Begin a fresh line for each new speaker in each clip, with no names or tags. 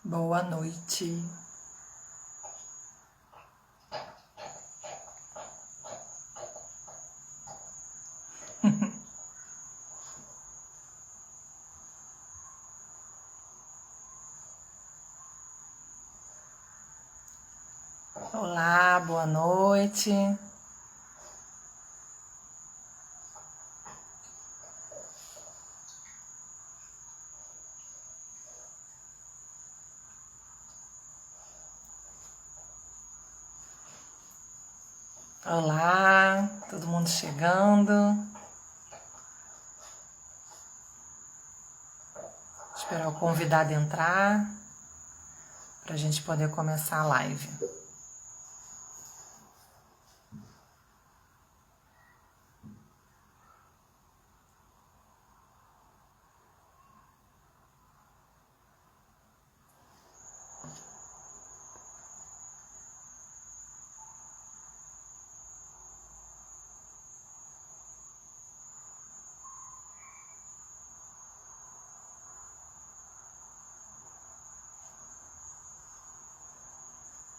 Boa noite. Olá, boa noite. Olá, todo mundo chegando. Esperar o convidado entrar para a gente poder começar a live.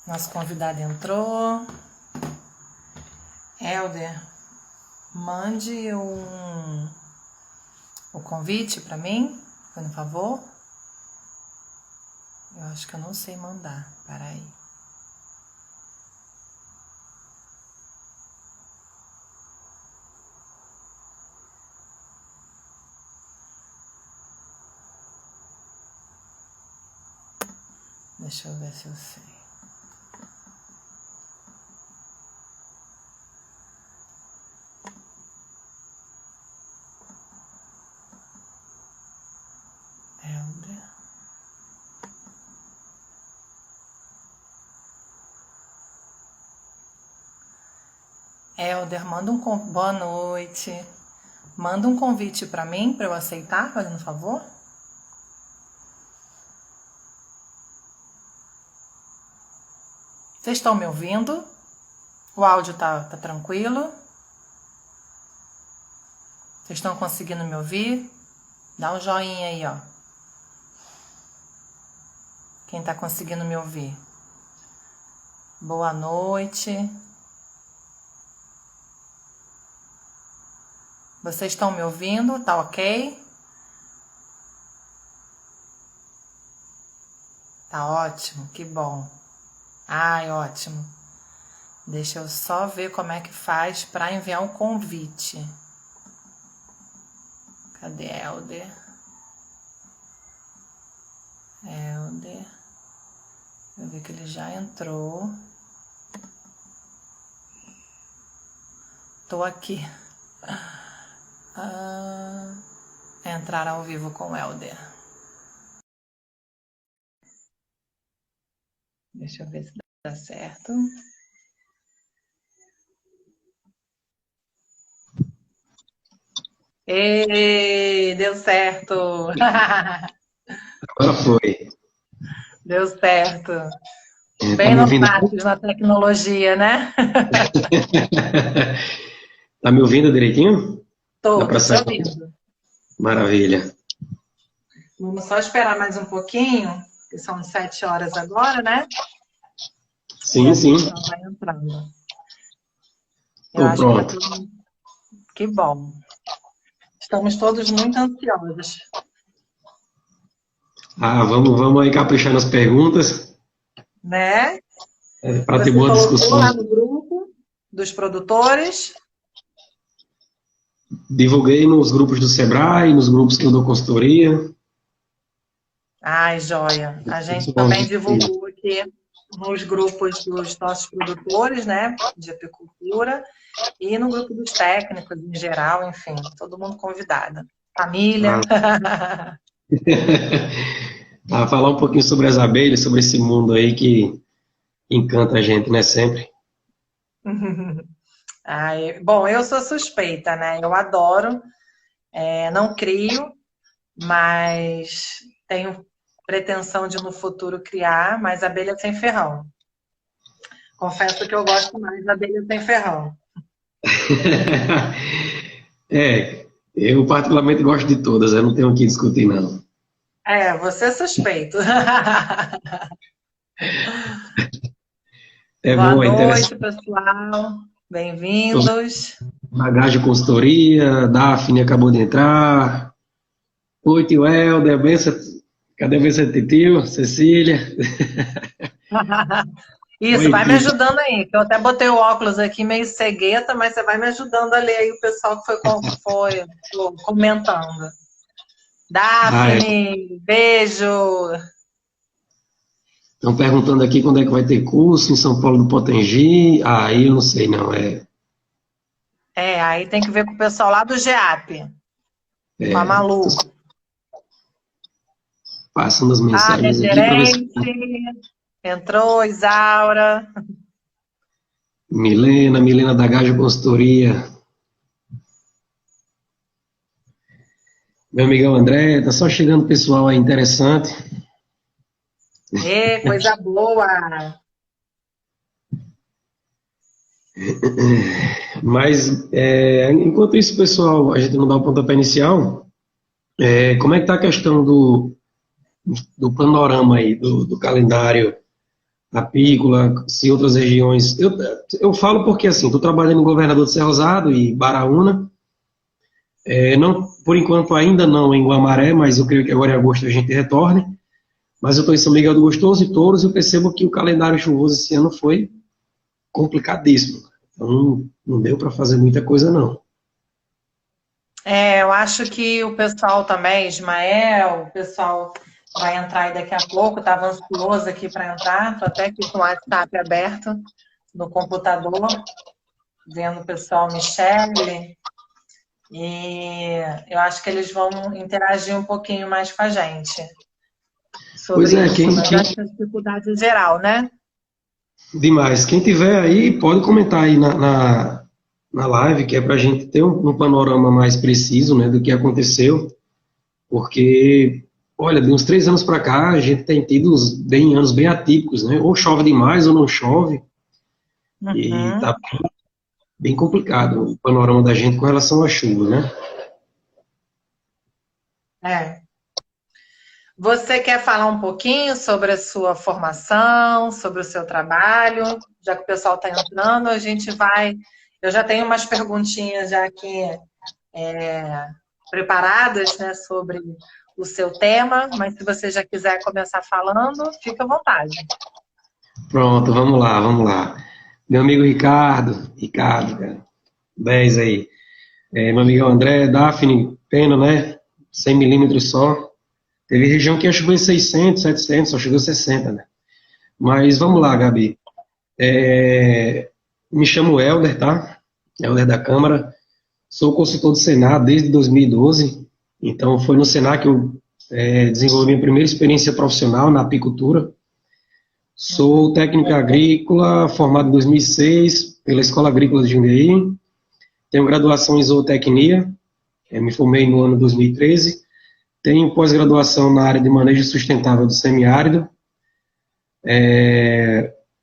Nosso convidado entrou. Helder, mande o convite para mim, por favor. Eu acho que eu não sei mandar. Peraí. Deixa eu ver se eu sei. Helder, boa noite. Manda um convite para mim, para eu aceitar, fazendo favor. Vocês estão me ouvindo? O áudio tá tranquilo? Vocês estão conseguindo me ouvir? Dá um joinha aí, ó. Quem tá conseguindo me ouvir? Boa noite. Vocês estão me ouvindo? Tá ok? Tá ótimo, que bom. Ai, ótimo. Deixa eu só ver como é que faz para enviar um convite. Cadê Helder? Helder. Eu vi que ele já entrou. Tô aqui. Entrar ao vivo com o Helder. Deixa eu ver se dá certo. Ei, deu certo!
Agora foi.
Deu certo.
Tá
Bem
me ouvindo?
novatos na tecnologia, né?
Tá me ouvindo direitinho? Dá
Tô
para
te
sair?
ouvindo.
Maravilha.
Vamos só esperar mais um pouquinho, que são 7 horas agora, né? E
Sim,
aí o
sim.
pessoal vai entrando. Eu
Tô
acho que tá
pronto.
todo mundo... Que bom. Estamos todos muito ansiosos.
Vamos aí caprichar nas perguntas,
Né?
para ter
Você
boa
colocou
discussão.
lá no grupo dos produtores.
Divulguei nos grupos do Sebrae, nos grupos que eu dou consultoria.
Ai, joia. A gente
Pessoal,
também divulgou aqui nos grupos dos nossos produtores, né, de apicultura, e no grupo dos técnicos em geral, enfim, todo mundo convidado. Família.
falar um pouquinho sobre as abelhas, sobre esse mundo aí que encanta a gente, né? Sempre.
Ai, bom, eu sou suspeita, né? Eu adoro, não crio, mas tenho pretensão de no futuro criar mais abelha sem ferrão. Confesso que eu gosto mais da abelha sem ferrão.
Eu particularmente gosto de todas, eu não tenho o que discutir, não.
Você é suspeito.
É
Boa
bom, é
noite,
interessante.
pessoal.
Os
Bem-vindos.
bagagem de consultoria, Daphne acabou de entrar. Oi, tio Helder, cadê a benção de tio? Cecília.
Isso,
Oi,
vai me
tio.
ajudando aí, que eu até botei o óculos aqui meio cegueta, mas você vai me ajudando a ler aí o pessoal que foi comentando.
Ah, é.
Daphne, beijo.
Estão perguntando aqui quando é que vai ter curso em São Paulo do Potengi. Ah, aí eu não sei, não.
Aí tem que ver com o pessoal lá do GEAP, com a Malu.
Tô passando as
Ah, minha
mensagens aqui para ver se.
gerente, entrou, Isaura.
Milena da Gajo Consultoria. Meu amigão André, tá só chegando pessoal aí interessante.
Coisa boa.
Mas, enquanto isso, pessoal, a gente não dá o pontapé inicial. Como é que está a questão do panorama aí, do calendário apícola, se outras regiões... Eu falo porque, assim, estou trabalhando no Governador de Cerro Rosado e Baraúna, não, por enquanto ainda não em Guamaré, mas eu creio que agora em agosto a gente retorne. Mas eu estou em São Miguel do Gostoso e Touros e eu percebo que o calendário chuvoso esse ano foi complicadíssimo. Então, não deu para fazer muita coisa, não.
Eu acho que o pessoal também, Ismael, o pessoal vai entrar aí daqui a pouco, estava ansioso aqui para entrar, estou até aqui com o WhatsApp aberto no computador, vendo o pessoal, Michele, e eu acho que eles vão interagir um pouquinho mais com a gente
Pois
sobre
é,
isso, mas acho que a dificuldade geral, né?
demais. Quem tiver aí, pode comentar aí na live, que é para a gente ter um panorama mais preciso, né, do que aconteceu, porque, olha, de uns 3 anos para cá, a gente tem tido anos bem atípicos, né? Ou chove demais ou não chove, e
Uhum.
tá bem complicado o panorama da gente com relação à chuva, né?
É. Você quer falar um pouquinho sobre a sua formação, sobre o seu trabalho? Já que o pessoal está entrando, a gente vai. Eu já tenho umas perguntinhas já aqui preparadas, né, sobre o seu tema, mas se você já quiser começar falando, fica à vontade.
Pronto, vamos lá, vamos lá. Meu amigo Ricardo, cara, 10 aí. Meu amigo André, Daphne, pena, né? 100 milímetros só. Teve região que ia chover 600, 700, só choveu 60, né? Mas vamos lá, Gabi. Me chamo Helder, tá? Helder da Câmara. Sou consultor do Senar desde 2012. Então, foi no Senar que eu desenvolvi minha primeira experiência profissional na apicultura. Sou técnico agrícola, formado em 2006 pela Escola Agrícola de Jundiaí. Tenho graduação em zootecnia, me formei no ano 2013. Tenho pós-graduação na área de manejo sustentável do semiárido,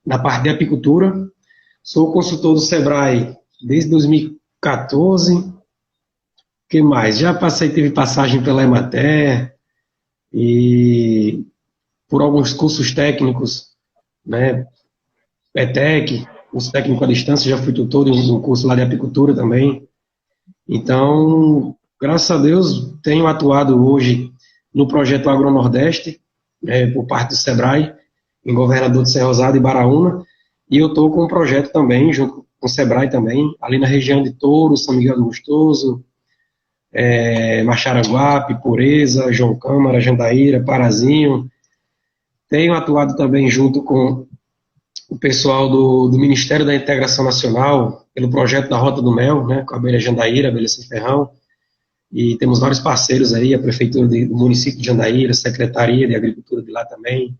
na parte de apicultura. Sou consultor do Sebrae desde 2014. O que mais? Já tive passagem pela Emater e por alguns cursos técnicos, né? ETEC, curso técnico à distância, já fui tutor em um curso lá de apicultura também. Então, graças a Deus, tenho atuado hoje no projeto Agronordeste, por parte do Sebrae, em Governador de Cerro Rosado e Baraúna, e eu estou com um projeto também, junto com o Sebrae também, ali na região de Touro, São Miguel do Gostoso, Maxaraguape, Pureza, João Câmara, Jandaíra, Parazinho. Tenho atuado também junto com o pessoal do Ministério da Integração Nacional, pelo projeto da Rota do Mel, né, com a abelha Jandaíra, a abelha sem ferrão, e temos vários parceiros aí, a Prefeitura do município de Jandaíra, a Secretaria de Agricultura de lá também,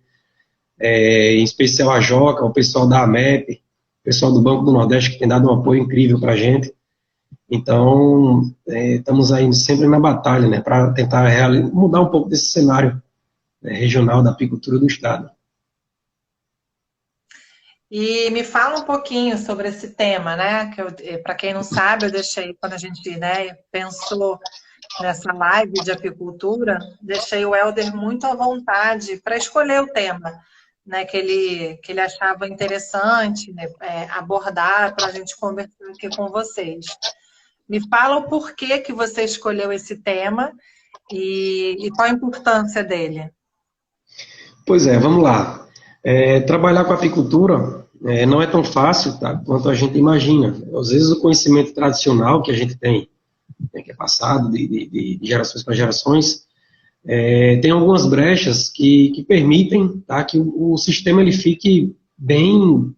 em especial a Joca, o pessoal da AMEP, o pessoal do Banco do Nordeste, que tem dado um apoio incrível para a gente. Então, estamos aí sempre na batalha, né, para tentar mudar um pouco desse cenário, regional da apicultura do Estado.
E me fala um pouquinho sobre esse tema, né? Que para quem não sabe, eu deixei quando a gente, né, pensou nessa live de apicultura, deixei o Helder muito à vontade para escolher o tema, né, que ele achava interessante, né, abordar para a gente conversar aqui com vocês. Me fala o porquê que você escolheu esse tema e qual a importância dele.
Pois é, vamos lá. Trabalhar com apicultura não é tão fácil, tá, quanto a gente imagina. Às vezes o conhecimento tradicional que a gente tem, né, que é passado de gerações para gerações, tem algumas brechas que permitem, tá, que o sistema ele fique bem,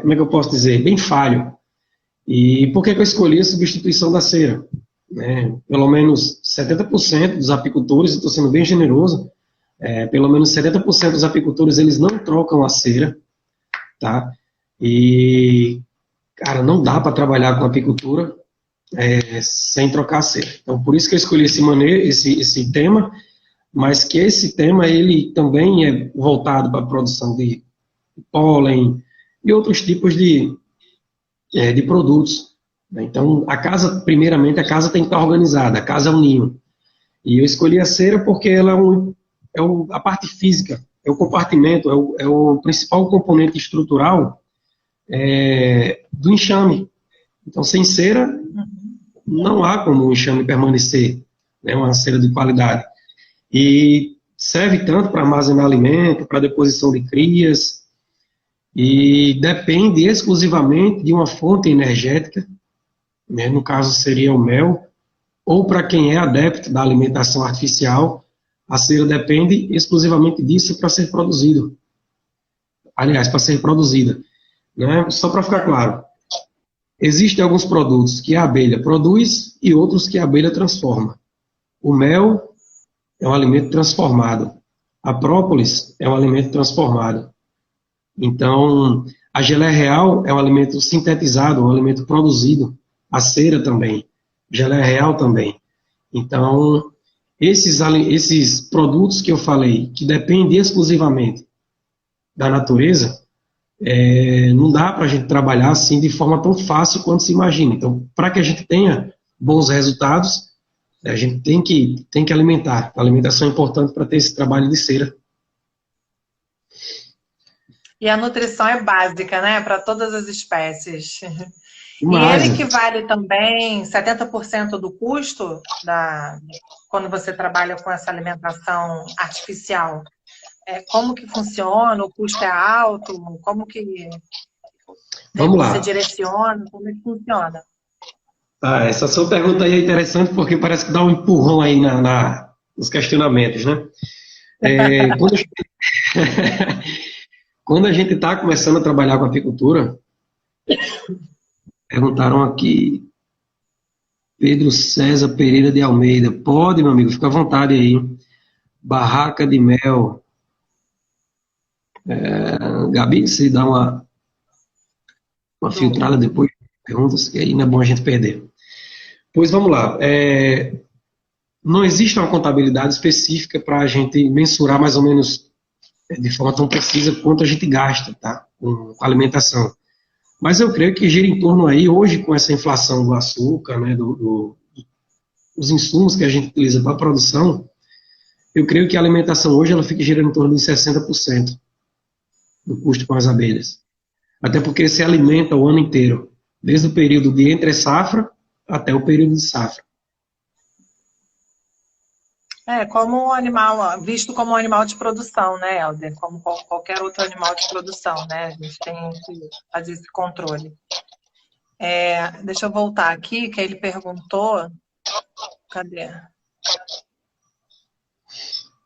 como é que eu posso dizer, bem falho. E por que eu escolhi a substituição da cera? Pelo menos 70% dos apicultores, estou sendo bem generoso, pelo menos 70% dos apicultores eles não trocam a cera, tá? E, cara, não dá para trabalhar com apicultura sem trocar a cera. Então, por isso que eu escolhi esse tema, mas que esse tema ele também é voltado para a produção de pólen e outros tipos de produtos. Então, primeiramente, a casa tem que estar organizada, a casa é um ninho. E eu escolhi a cera porque ela a parte física, é o compartimento, é o principal componente estrutural do enxame. Então, sem cera, não há como o enxame permanecer, né, uma cera de qualidade. E serve tanto para armazenar alimento, para deposição de crias, e depende exclusivamente de uma fonte energética, né, no caso seria o mel, ou para quem é adepto da alimentação artificial, a cera depende exclusivamente disso para ser produzido. Aliás, para ser produzida. Né? Só para ficar claro, existem alguns produtos que a abelha produz e outros que a abelha transforma. O mel é um alimento transformado. A própolis é um alimento transformado. Então, a geleia real é um alimento sintetizado, um alimento produzido. A cera também. Geleia real também. Então, esses produtos que eu falei, que dependem exclusivamente da natureza, não dá para a gente trabalhar assim de forma tão fácil quanto se imagina. Então, para que a gente tenha bons resultados, a gente tem que alimentar. A alimentação é importante para ter esse trabalho de cera.
E a nutrição é básica, né, para todas as espécies.
Mas,
e ele que vale também 70% do custo quando você trabalha com essa alimentação artificial. Como que funciona? O custo é alto? Como que
vamos
você
lá.
direciona? Como é que funciona?
Essa sua pergunta aí é interessante porque parece que dá um empurrão aí nos questionamentos, né? Quando a gente está começando a trabalhar com apicultura, perguntaram aqui, Pedro César Pereira de Almeida, pode, meu amigo, fica à vontade aí. Barraca de mel. Gabi, você dá uma filtrada depois, perguntas, que aí não é bom a gente perder. Pois vamos lá. Não existe uma contabilidade específica para a gente mensurar mais ou menos de forma tão precisa quanto a gente gasta, tá? Com alimentação. Mas eu creio que gira em torno aí, hoje com essa inflação do açúcar, né, dos insumos que a gente utiliza para a produção, eu creio que a alimentação hoje ela fica girando em torno de 60% do custo com as abelhas. Até porque se alimenta o ano inteiro, desde o período de entre-safra até o período de safra.
Como um animal, visto como um animal de produção, né, Helder? Como qualquer outro animal de produção, né? A gente tem que fazer esse controle. Deixa eu voltar aqui, que ele perguntou. Cadê?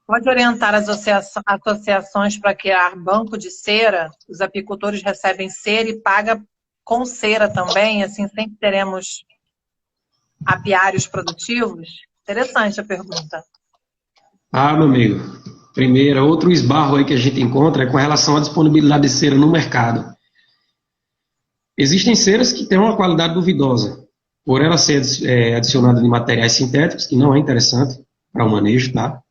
Pode orientar as associações para criar banco de cera? Os apicultores recebem cera e pagam com cera também, assim sempre teremos apiários produtivos? Interessante a pergunta.
Meu amigo, primeiro, outro esbarro aí que a gente encontra é com relação à disponibilidade de cera no mercado. Existem ceras que têm uma qualidade duvidosa, por ela ser adicionada de materiais sintéticos, que não é interessante para o manejo, tá?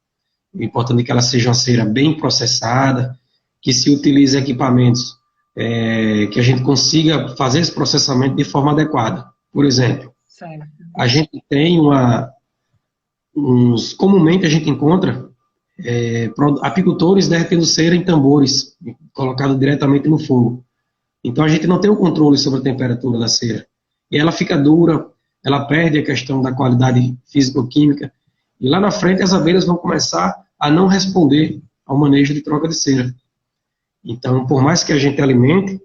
O importante é que ela seja uma cera bem processada, que se utilize equipamentos que a gente consiga fazer esse processamento de forma adequada. Por exemplo,
Certo.
A gente tem comumente a gente encontra apicultores derretendo cera em tambores, colocado diretamente no fogo. Então a gente não tem o controle sobre a temperatura da cera. E ela fica dura, ela perde a questão da qualidade físico-química, e lá na frente as abelhas vão começar a não responder ao manejo de troca de cera. Então, por mais que a gente alimente,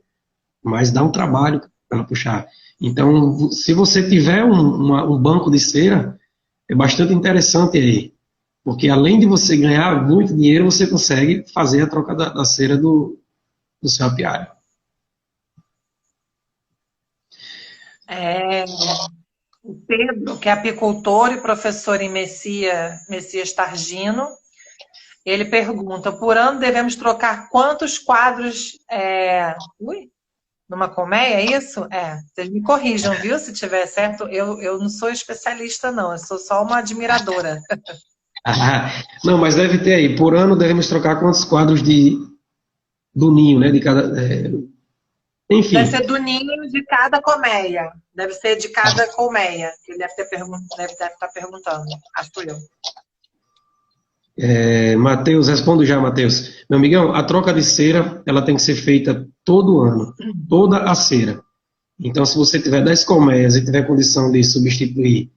mas dá um trabalho para ela puxar. Então, se você tiver um banco de cera, é bastante interessante aí, porque além de você ganhar muito dinheiro, você consegue fazer a troca da cera do seu apiário.
O Pedro, que é apicultor e professor em Messias Targino, ele pergunta, por ano devemos trocar quantos quadros numa colmeia, é isso? Vocês me corrijam, viu, se tiver certo. Eu não sou especialista, não, eu sou só uma admiradora.
Não, mas deve ter aí, por ano devemos trocar quantos quadros do ninho, né, de cada... enfim.
Deve ser do ninho de cada colmeia, deve ser de cada colmeia, ele deve estar perguntando, acho eu.
Matheus, respondo já, Matheus. Meu amigão, a troca de cera, ela tem que ser feita todo ano, toda a cera. Então, se você tiver 10 colmeias e tiver condição de substituir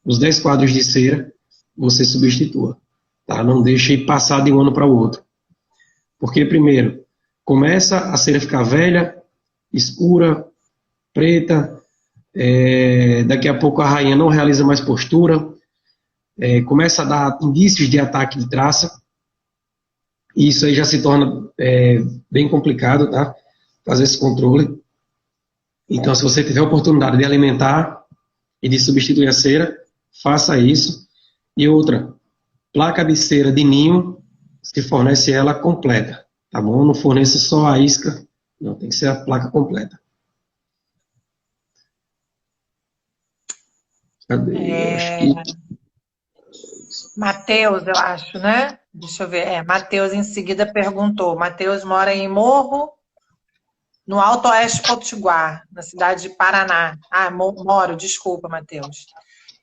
os 10 quadros de cera, você substitua, tá? Não deixe passar de um ano para o outro. Porque, primeiro, começa a cera ficar velha, escura, preta, daqui a pouco a rainha não realiza mais postura, começa a dar indícios de ataque de traça, e isso aí já se torna bem complicado, tá? Fazer esse controle. Então, se você tiver a oportunidade de alimentar e de substituir a cera, faça isso. E outra, placa de cera de ninho, se fornece ela completa, tá bom? Não fornece só a isca, não, tem que ser a placa completa. Cadê?
Matheus, eu acho, né? Deixa eu ver. Matheus em seguida perguntou. Matheus mora em Morro, no Alto Oeste Potiguar, na cidade de Paraná. Moro, desculpa, Matheus.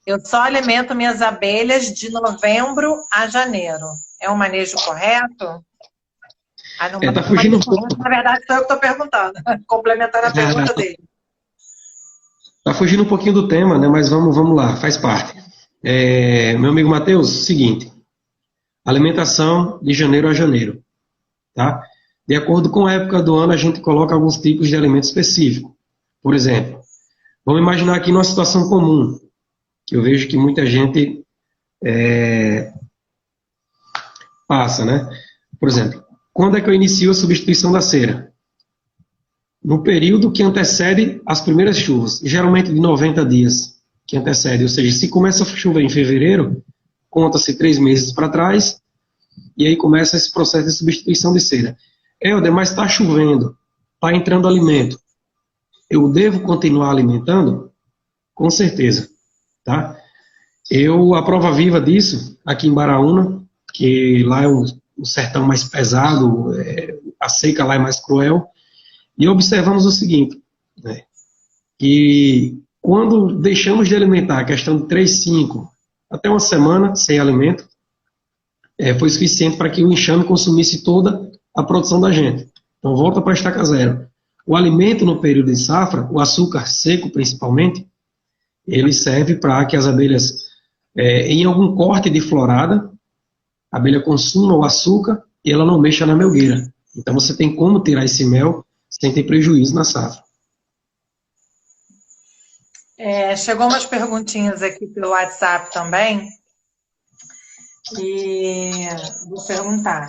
Eu só alimento minhas abelhas de novembro a janeiro. É um manejo correto?
Tá fugindo um pouco.
Na verdade, sou eu que estou perguntando, complementando a pergunta dele.
Está fugindo um pouquinho do tema, né? Mas vamos lá, faz parte. Meu amigo Matheus, seguinte, alimentação de janeiro a janeiro, tá? De acordo com a época do ano, a gente coloca alguns tipos de alimento específico. Por exemplo, vamos imaginar aqui numa situação comum, que eu vejo que muita gente passa, né? Por exemplo, quando é que eu inicio a substituição da cera? No período que antecede as primeiras chuvas, geralmente de 90 dias que antecede, ou seja, se começa a chover em fevereiro, conta-se 3 meses para trás, e aí começa esse processo de substituição de cera. Helder, mas está chovendo, está entrando alimento, eu devo continuar alimentando? Com certeza, tá? A prova viva disso, aqui em Baraúna, que lá é um sertão mais pesado, a seca lá é mais cruel, e observamos o seguinte, né, que quando deixamos de alimentar, a questão de 3, 5, até uma semana sem alimento, foi suficiente para que o enxame consumisse toda a produção da gente. Então volta para a estaca zero. O alimento no período de safra, o açúcar seco principalmente, ele serve para que as abelhas, em algum corte de florada, a abelha consuma o açúcar e ela não mexa na melgueira. Então você tem como tirar esse mel sem ter prejuízo na safra.
Chegou umas perguntinhas aqui pelo WhatsApp também. E vou perguntar.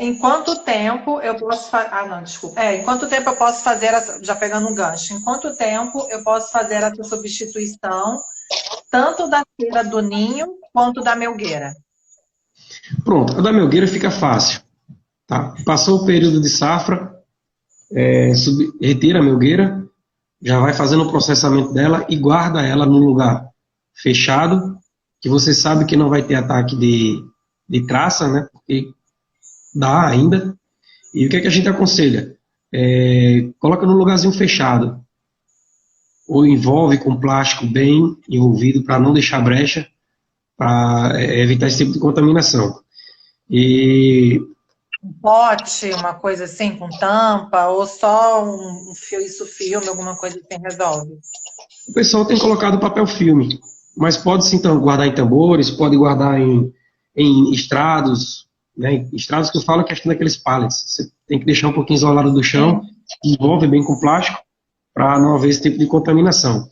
Em quanto tempo eu posso em quanto tempo eu posso fazer já pegando um gancho, em quanto tempo eu posso fazer essa substituição tanto da cera do ninho quanto da melgueira?
Pronto, a da melgueira fica fácil. Tá? Passou o período de safra, retira a melgueira, já vai fazendo o processamento dela e guarda ela num lugar fechado, que você sabe que não vai ter ataque de traça, né? Porque dá ainda. E o que é que a gente aconselha? coloca num lugarzinho fechado, ou envolve com plástico bem envolvido para não deixar brecha, para evitar esse tipo de contaminação. E
Um pote, uma coisa assim, com tampa, ou só um fio, isso filme, alguma coisa assim resolve?
o pessoal tem colocado papel filme, mas pode sim guardar em tambores, pode guardar em estrados, né? Estrados que eu falo é questão daqueles pallets. Você tem que deixar um pouquinho isolado do chão,
Sim.
envolve bem com plástico, para não haver esse tipo de contaminação.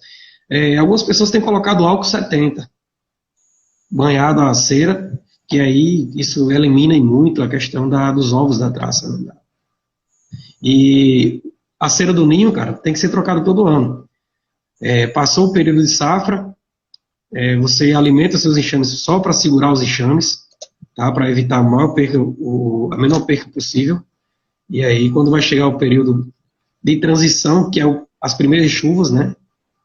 Algumas pessoas têm colocado álcool 70, banhado a cera, que aí isso elimina muito a questão dos ovos da traça. Né? E a cera do ninho, cara, tem que ser trocada todo ano. Passou o período de safra, você alimenta seus enxames só para segurar os enxames, tá? Para evitar a a menor perca possível. E aí, quando vai chegar o período de transição, que é as primeiras chuvas, né?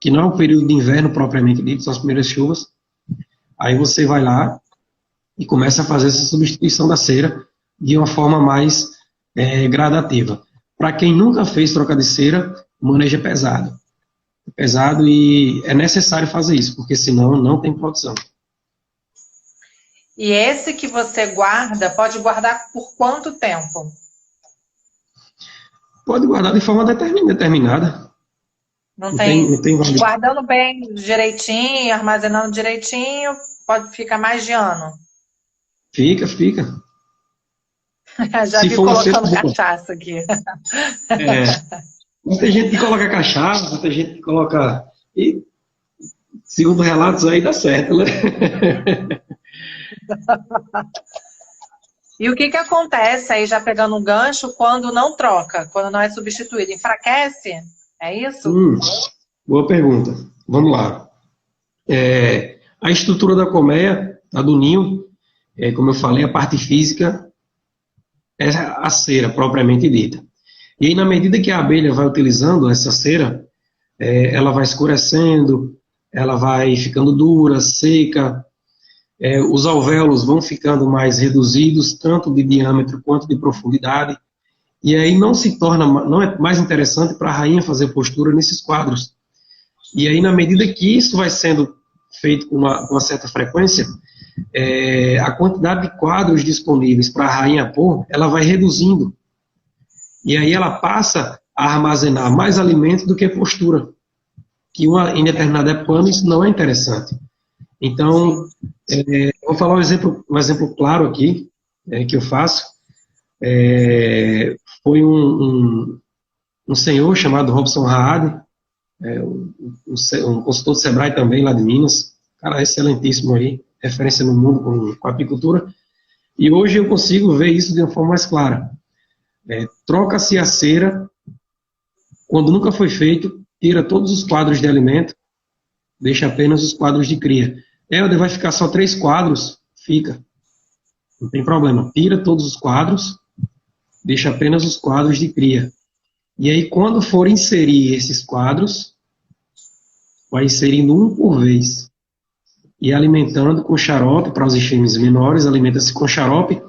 Que não é o período de inverno propriamente dito, são as primeiras chuvas. Aí você vai lá e começa a fazer essa substituição da cera de uma forma mais gradativa. Para quem nunca fez troca de cera, o manejo é pesado. É pesado e é necessário fazer isso, porque senão não tem produção.
E esse que você guarda, pode guardar por quanto tempo?
Pode guardar de forma determinada.
Não tem.
Não tem validade.
Guardando bem direitinho, armazenando direitinho, pode ficar mais de ano.
Fica, fica.
Já
Se
vi
for uma cera
colocando
boa.
cachaça aqui.
Mas tem gente que coloca cachaça, tem gente que coloca. E, segundo relatos aí, dá certo, né?
E o que acontece aí, já pegando um gancho, quando não troca, quando não é substituído? Enfraquece? É isso?
Boa pergunta. Vamos lá. A estrutura da colmeia, a do ninho, como eu falei, a parte física é a cera propriamente dita. E aí, na medida que a abelha vai utilizando essa cera, ela vai escurecendo, ela vai ficando dura, seca, os alvéolos vão ficando mais reduzidos, tanto de diâmetro quanto de profundidade, e aí não é mais interessante para a rainha fazer postura nesses quadros. E aí, na medida que isso vai sendo feito com uma certa frequência, a quantidade de quadros disponíveis para a rainha pôr, ela vai reduzindo. E aí ela passa a armazenar mais alimento do que postura, que em determinada época do ano isso não é interessante. Então, vou falar um exemplo claro aqui, que eu faço. Foi um senhor chamado Robson Raad, um consultor do Sebrae também, lá de Minas, cara excelentíssimo aí, referência no mundo com apicultura, e hoje eu consigo ver isso de uma forma mais clara. Troca-se a cera, quando nunca foi feito, tira todos os quadros de alimento, deixa apenas os quadros de cria. Helder, vai ficar só 3 quadros? Fica. Não tem problema. Tira todos os quadros, deixa apenas os quadros de cria. E aí, quando for inserir esses quadros, vai inserindo um por vez. E alimentando com xarope, para os enxames menores, alimenta-se com xarope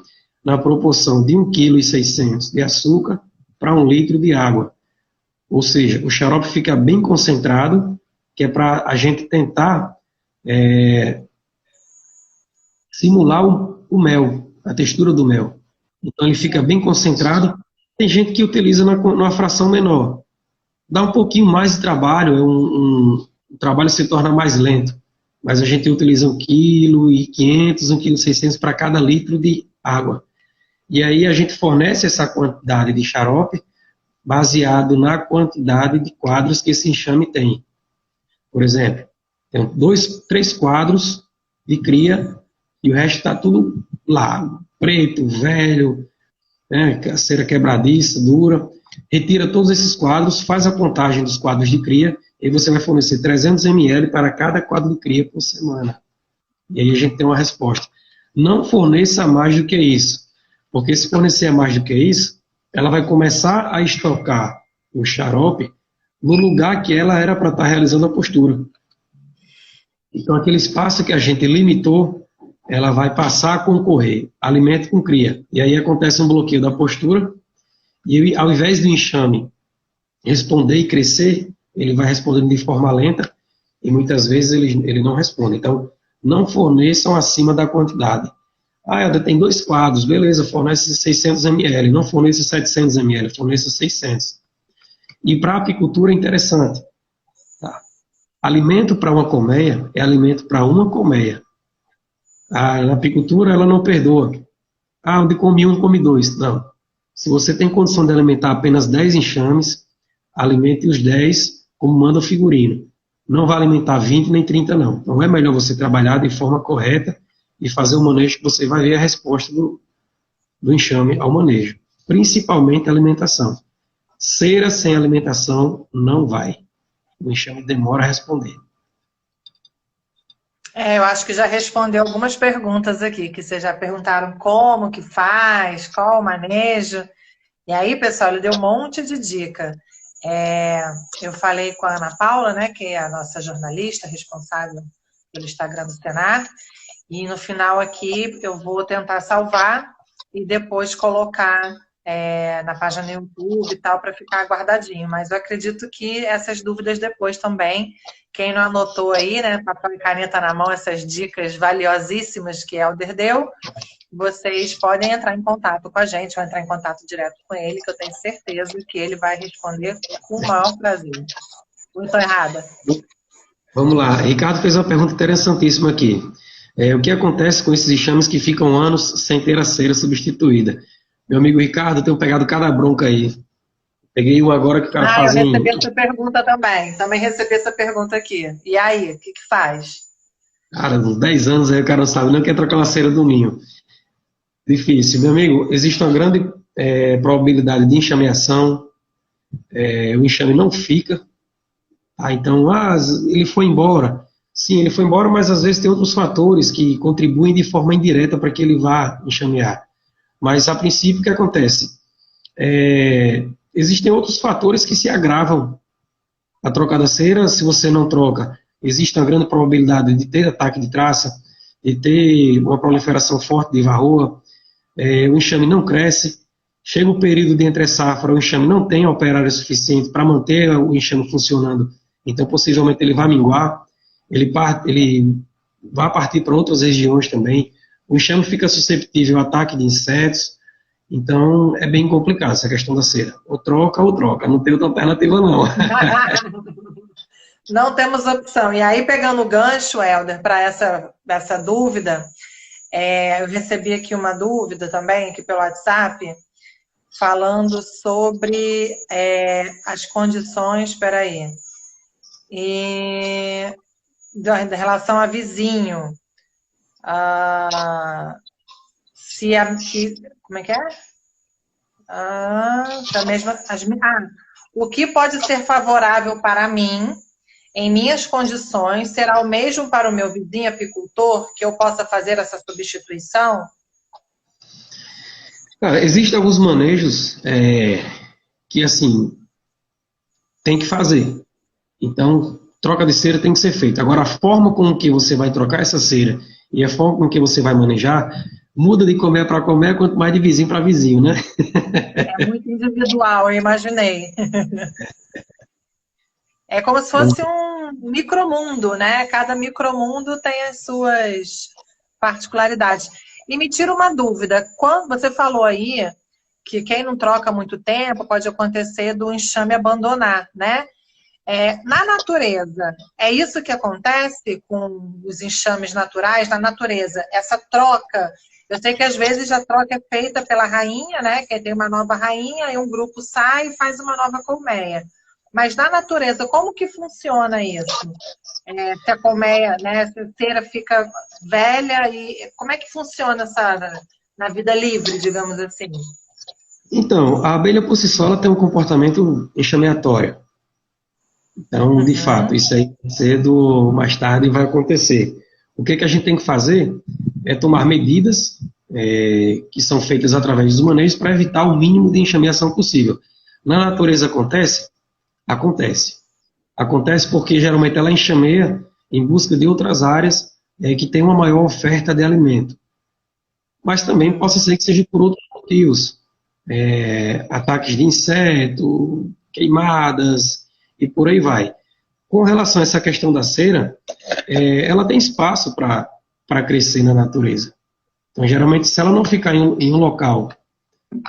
na proporção de 1,6 kg de açúcar para 1 litro de água. Ou seja, o xarope fica bem concentrado, que é para a gente tentar simular o mel, a textura do mel. Então ele fica bem concentrado. Tem gente que utiliza numa fração menor. Dá um pouquinho mais de trabalho, o trabalho se torna mais lento. Mas a gente utiliza 1,5 kg, 1,6 kg para cada litro de água. E aí a gente fornece essa quantidade de xarope baseado na quantidade de quadros que esse enxame tem. Por exemplo, tem 3 quadros de cria e o resto está tudo lá, preto, velho, né, a cera quebradiça, dura. Retira todos esses quadros, faz a contagem dos quadros de cria e você vai fornecer 300 ml para cada quadro de cria por semana. E aí a gente tem uma resposta. Não forneça mais do que isso, porque se fornecer mais do que isso, ela vai começar a estocar o xarope no lugar que ela era para estar realizando a postura. Então, aquele espaço que a gente limitou, ela vai passar a concorrer, alimento com cria. E aí acontece um bloqueio da postura, E ele, ao invés do enxame responder e crescer, ele vai respondendo de forma lenta e muitas vezes ele não responde. Então, não forneçam acima da quantidade. Ah, Helder, tem 2 quadros, beleza, fornece 600 ml, não forneça 700 ml, forneça 600. E para a apicultura é interessante. Tá? Alimento para uma colmeia é alimento para uma colmeia. Na apicultura, ela não perdoa. Ah, onde come um, come 2. Não. Se você tem condição de alimentar apenas 10 enxames, alimente os 10 como manda o figurino. Não vai alimentar 20 nem 30, não. Então é melhor você trabalhar de forma correta e fazer o manejo que você vai ver a resposta do enxame ao manejo. Principalmente a alimentação. Cera sem alimentação não vai. O enxame demora a responder.
Eu acho que já respondeu algumas perguntas aqui, que vocês já perguntaram como que faz, qual o manejo. E aí, pessoal, ele deu um monte de dica. Eu falei com a Ana Paula, né, que é a nossa jornalista responsável pelo Instagram do Senar, e no final aqui eu vou tentar salvar e depois colocar na página do YouTube e tal, para ficar guardadinho. Mas eu acredito que essas dúvidas depois também, quem não anotou aí, né, papel e caneta na mão, essas dicas valiosíssimas que Helder deu, vocês podem entrar em contato com a gente, ou entrar em contato direto com ele, que eu tenho certeza que ele vai responder com o maior prazer. Não estou errada?
Vamos lá. Ricardo fez uma pergunta interessantíssima aqui. O que acontece com esses enxames que ficam anos sem ter a cera substituída? Meu amigo Ricardo, eu tenho pegado cada bronca aí. Peguei um agora que o cara faz
eu recebi essa pergunta também. Também recebi essa pergunta aqui. E aí, o que faz?
Cara, uns 10 anos aí o cara não sabe nem quer trocar uma cera do ninho. Difícil. Meu amigo, existe uma grande probabilidade de enxameação. O enxame não fica. Então, ele foi embora. Sim, ele foi embora, mas às vezes tem outros fatores que contribuem de forma indireta para que ele vá enxamear. Mas, a princípio, o que acontece? Existem outros fatores que se agravam. A troca da cera, se você não troca, existe uma grande probabilidade de ter ataque de traça, de ter uma proliferação forte de varroa, o enxame não cresce, chega o período de entre-safra, o enxame não tem operário suficiente para manter o enxame funcionando, então possivelmente ele vai minguar, ele vai partir para outras regiões também, o enxame fica susceptível a ataque de insetos, então é bem complicado essa questão da cera. Ou troca, não tem outra alternativa não.
Não temos opção. E aí, pegando o gancho, Helder, para essa dúvida, eu recebi aqui uma dúvida também, aqui pelo WhatsApp, falando sobre as condições, da relação a vizinho. Como é que é? O que pode ser favorável para mim, em minhas condições, será o mesmo para o meu vizinho apicultor, que eu possa fazer essa substituição?
Cara, existem alguns manejos que, assim, tem que fazer. Então, troca de cera tem que ser feita. Agora, a forma com que você vai trocar essa cera e a forma com que você vai manejar, muda de comer para comer, quanto mais de vizinho para vizinho, né?
É muito individual, eu imaginei. É como se fosse um micromundo, né? Cada micromundo tem as suas particularidades. E me tira uma dúvida. Quando você falou aí que quem não troca há muito tempo pode acontecer do enxame abandonar, né? Na natureza, é isso que acontece com os enxames naturais na natureza? Essa troca, eu sei que às vezes a troca é feita pela rainha, né? Que tem uma nova rainha e um grupo sai e faz uma nova colmeia. Mas na natureza, como que funciona isso? Se a colmeia, né, se a cera fica velha, e como é que funciona na vida livre, digamos assim?
Então, a abelha por si só ela tem um comportamento enxameatório. Então, de fato, isso aí cedo ou mais tarde vai acontecer. O que a gente tem que fazer é tomar medidas que são feitas através dos manejos para evitar o mínimo de enxameação possível. Na natureza acontece? Acontece. Acontece porque geralmente ela enxameia em busca de outras áreas que têm uma maior oferta de alimento. Mas também possa ser que seja por outros motivos. ataques de inseto, queimadas e por aí vai. Com relação a essa questão da cera, ela tem espaço para crescer na natureza. Então, geralmente, se ela não ficar em um local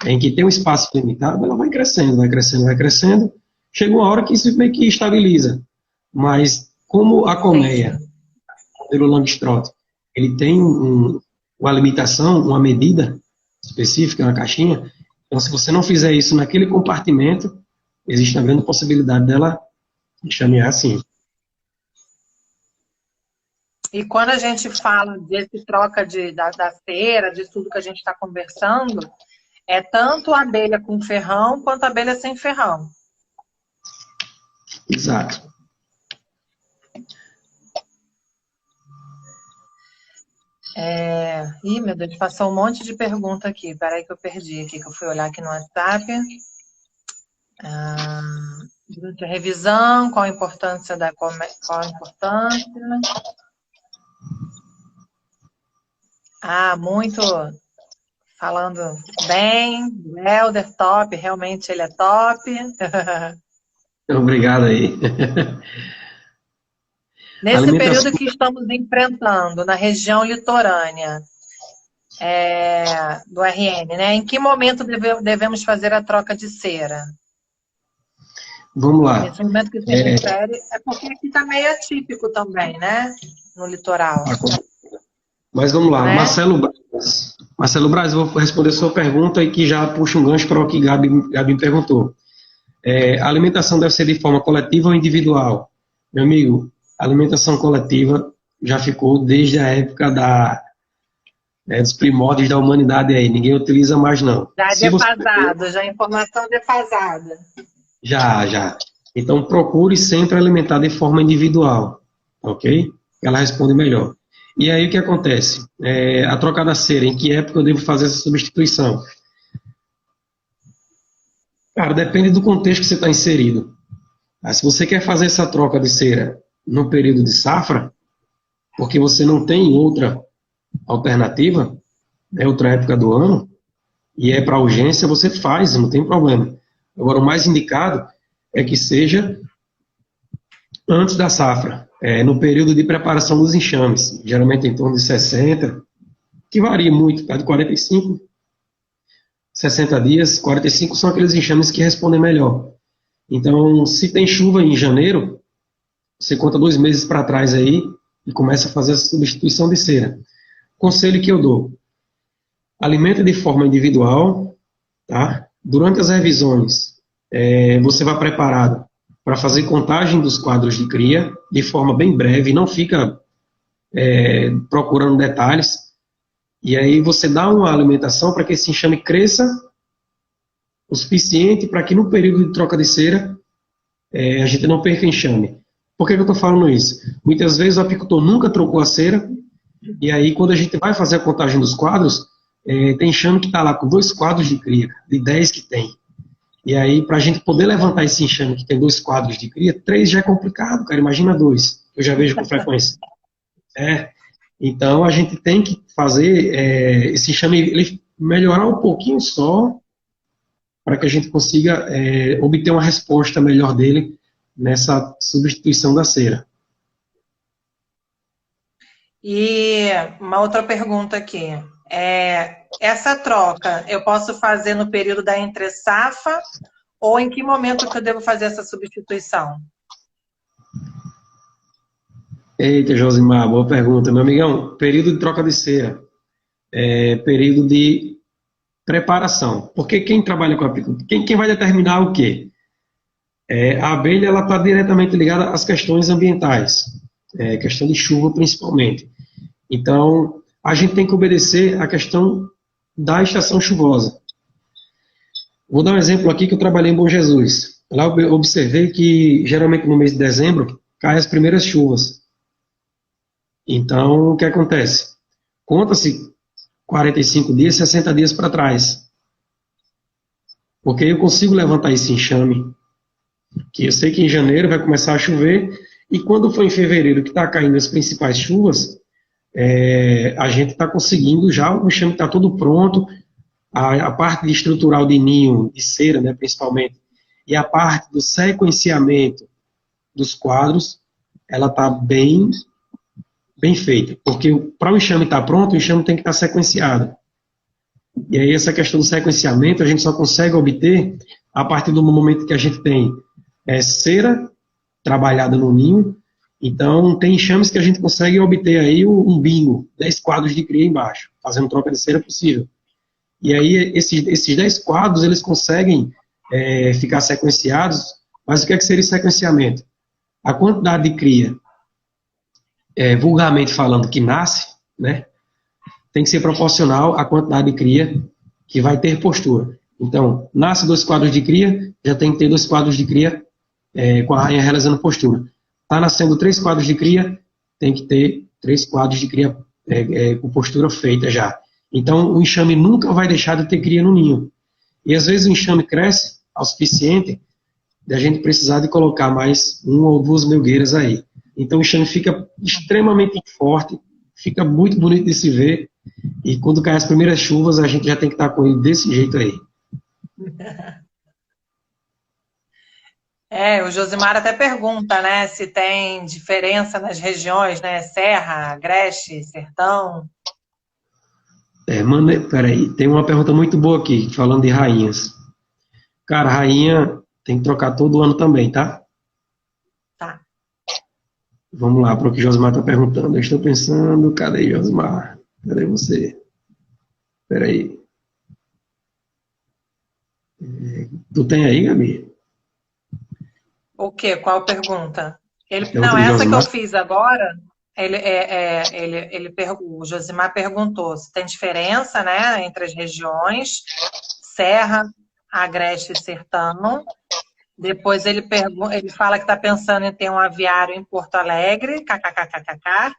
em que tem um espaço limitado, ela vai crescendo, vai crescendo, vai crescendo. Chega uma hora que isso meio que estabiliza. Mas, como a colmeia, o modelo Langstroth, ele tem uma limitação, uma medida específica na caixinha, então, se você não fizer isso naquele compartimento, existe uma grande possibilidade dela enxamear assim.
E quando a gente fala desse troca da cera, de tudo que a gente está conversando, é tanto a abelha com ferrão quanto a abelha sem ferrão.
Exato.
Ih, meu Deus, passou um monte de pergunta aqui. Peraí que eu perdi aqui, que eu fui olhar aqui no WhatsApp. Durante a revisão, qual a importância Qual a importância? Muito falando bem. O Helder, top, realmente ele é top.
Obrigado aí.
Nesse período que estamos enfrentando na região litorânea do RN, né? Em que momento devemos fazer a troca de cera?
Vamos lá.
Nesse momento que você refere, é porque aqui está meio atípico também, né? No litoral.
Mas vamos lá,
né?
Marcelo Braz, eu vou responder a sua pergunta e que já puxa um gancho para o que Gabi me perguntou. A alimentação deve ser de forma coletiva ou individual? Meu amigo, a alimentação coletiva já ficou desde a época dos primórdios da humanidade aí, ninguém utiliza mais não.
Já é defasado, já é informação defasada.
Já. Então procure sempre alimentar de forma individual, ok? Ela responde melhor. E aí o que acontece? A troca da cera, em que época eu devo fazer essa substituição? Cara, depende do contexto que você está inserido. Se você quer fazer essa troca de cera no período de safra, porque você não tem outra alternativa, outra época do ano, e é para urgência, você faz, não tem problema. Agora, o mais indicado é que seja antes da safra, no período de preparação dos enxames, geralmente em torno de 60, que varia muito, tá? De 45, 60 dias, 45 são aqueles enxames que respondem melhor. Então, se tem chuva em janeiro, você conta 2 meses para trás aí e começa a fazer essa substituição de cera. Conselho que eu dou: alimenta de forma individual, tá? Durante as revisões, você vai preparado para fazer contagem dos quadros de cria de forma bem breve, não fica procurando detalhes, e aí você dá uma alimentação para que esse enxame cresça o suficiente para que no período de troca de cera a gente não perca enxame. Por que eu estou falando isso? Muitas vezes o apicultor nunca trocou a cera, e aí quando a gente vai fazer a contagem dos quadros, tem enxame que está lá com 2 quadros de cria, de 10 que tem. E aí, para a gente poder levantar esse enxame que tem 2 quadros de cria, 3 já é complicado, cara, imagina 2, eu já vejo com frequência. Então, a gente tem que fazer esse enxame ele melhorar um pouquinho só, para que a gente consiga obter uma resposta melhor dele nessa substituição da cera.
E uma outra pergunta aqui. Essa troca eu posso fazer no período da entre-safra ou em que momento que eu devo fazer essa substituição?
Eita, Josimar, boa pergunta. Meu amigão, período de troca de cera período de preparação. Porque quem trabalha com apicultura, quem vai determinar o quê? A abelha está diretamente ligada às questões ambientais, questão de chuva principalmente. Então, a gente tem que obedecer à questão da estação chuvosa. Vou dar um exemplo aqui que eu trabalhei em Bom Jesus. Lá eu observei que, geralmente no mês de dezembro, caem as primeiras chuvas. Então, o que acontece? Conta-se 45 dias, 60 dias para trás. Porque eu consigo levantar esse enxame, que eu sei que em janeiro vai começar a chover, e quando for em fevereiro que está caindo as principais chuvas, a gente está conseguindo já, o enxame está todo pronto, a parte de estrutural de ninho, de cera, né, principalmente, e a parte do sequenciamento dos quadros, ela está bem feita. Porque para o enxame estar pronto, o enxame tem que estar sequenciado. E aí essa questão do sequenciamento a gente só consegue obter a partir do momento que a gente tem cera trabalhada no ninho. Então tem enxames que a gente consegue obter aí um bingo, 10 quadros de cria embaixo, fazendo troca de cera possível. E aí esses 10 quadros eles conseguem ficar sequenciados, mas o que seria sequenciamento? A quantidade de cria, vulgarmente falando, que nasce, né, tem que ser proporcional à quantidade de cria que vai ter postura. Então, nasce 2 quadros de cria, já tem que ter 2 quadros de cria com a rainha realizando postura. Está nascendo 3 quadros de cria, tem que ter 3 quadros de cria com postura feita já. Então, o enxame nunca vai deixar de ter cria no ninho. E às vezes o enxame cresce ao suficiente da gente precisar de colocar mais 1 ou 2 melgueiras aí. Então o enxame fica extremamente forte, fica muito bonito de se ver, e quando caem as primeiras chuvas, a gente já tem que estar com ele desse jeito aí.
O Josimar até pergunta, né, se tem diferença nas regiões, né, Serra, Agreste, Sertão.
Peraí, tem uma pergunta muito boa aqui, falando de rainhas. Cara, rainha tem que trocar todo ano também, tá?
Tá.
Vamos lá, para o que o Josimar está perguntando. Eu estou pensando, cadê Josimar? Cadê você? Peraí. Tu tem aí, Gabi?
O quê? Qual pergunta?
Pergunta de
Essa que eu
Josimar.
fiz agora, o Josimar perguntou se tem diferença, né, entre as regiões, Serra, Agreste e Sertão. Depois ele fala que está pensando em ter um aviário em Porto Alegre, kkkkkk.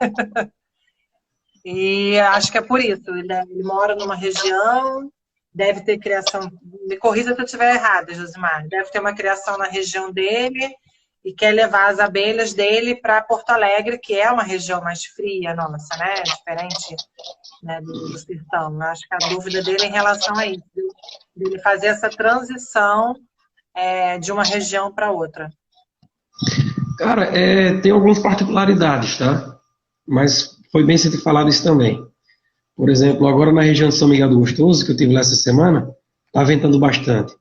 E acho que é por isso. Ele mora numa região, deve ter criação. Me corrija se eu estiver errada, Josimar. Deve ter uma criação na região dele e quer levar as abelhas dele para Porto Alegre, que é uma região mais fria, nossa, né? Diferente, né, do sertão. Eu acho que a dúvida dele é em relação a isso, dele fazer essa transição de uma região para outra.
Cara, tem algumas particularidades, tá? Mas foi bem você ter falado isso também. Por exemplo, agora na região de São Miguel do Gostoso, que eu tive lá essa semana, tá ventando bastante.